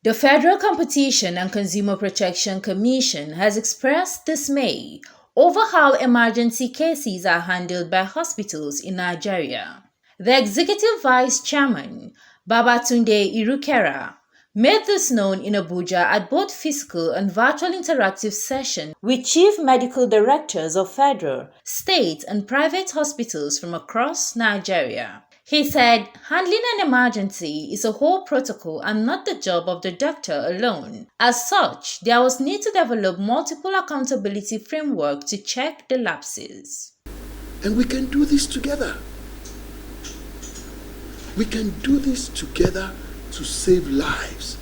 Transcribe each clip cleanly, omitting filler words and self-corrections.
The Federal Competition and Consumer Protection Commission has expressed dismay over how emergency cases are handled by hospitals in Nigeria. The Executive Vice Chairman, Babatunde Irukera, made this known in Abuja at both physical and virtual interactive sessions with chief medical directors of federal, state, and private hospitals from across Nigeria. He said, handling an emergency is a whole protocol and not the job of the doctor alone. As such, there was need to develop multiple accountability framework to check the lapses. And we can do this together. We can do this together to save lives.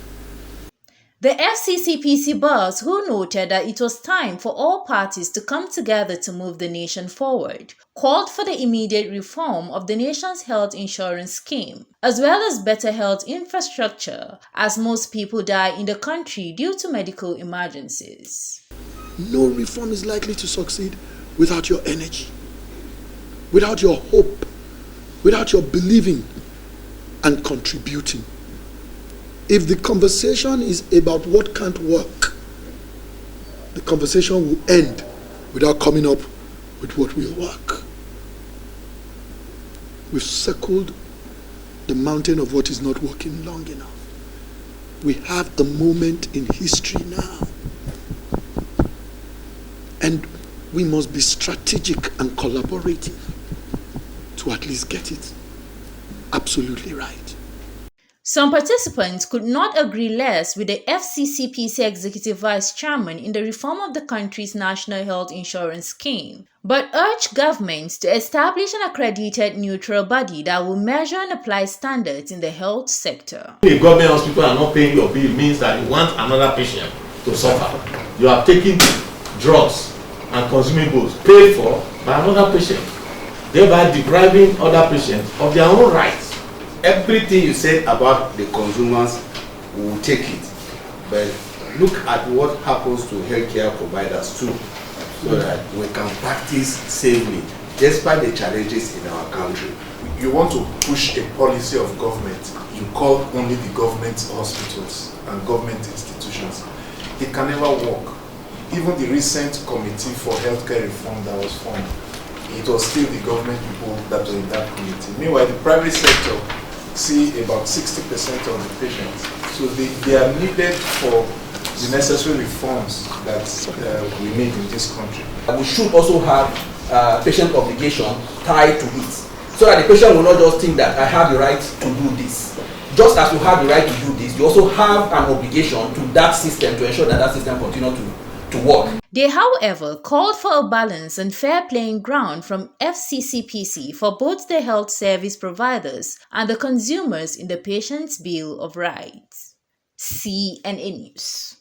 The FCCPC boss, who noted that it was time for all parties to come together to move the nation forward, called for the immediate reform of the nation's health insurance scheme, as well as better health infrastructure, as most people die in the country due to medical emergencies. No reform is likely to succeed without your energy, without your hope, without your believing and contributing. If the conversation is about what can't work, the conversation will end without coming up with what will work. We've circled the mountain of what is not working long enough. We have a moment in history now. And we must be strategic and collaborative to at least get it absolutely right. Some participants could not agree less with the FCCPC Executive Vice Chairman in the reform of the country's national health insurance scheme, but urged governments to establish an accredited neutral body that will measure and apply standards in the health sector. If government hospitals are not paying your bill, means that you want another patient to suffer. You are taking drugs and consumables paid for by another patient, thereby depriving other patients of their own rights. Everything you said about the consumers, we will take it, but look at what happens to healthcare providers too, so that we can practice safely despite the challenges in our country. You want to push a policy of government, you call only the government hospitals and government institutions. It can never work. Even the recent committee for healthcare reform that was formed, it was still the government people that were in that committee. Meanwhile, the private sector see about 60% of the patients. So they are needed for the necessary reforms that we need in this country. We should also have patient obligation tied to it, so that the patient will not just think that I have the right to do this. Just as you have the right to do this, you also have an obligation to that system to ensure that that system continues to work. They, however, called for a balanced and fair playing ground from FCCPC for both the health service providers and the consumers in the patient's bill of rights. CNN News.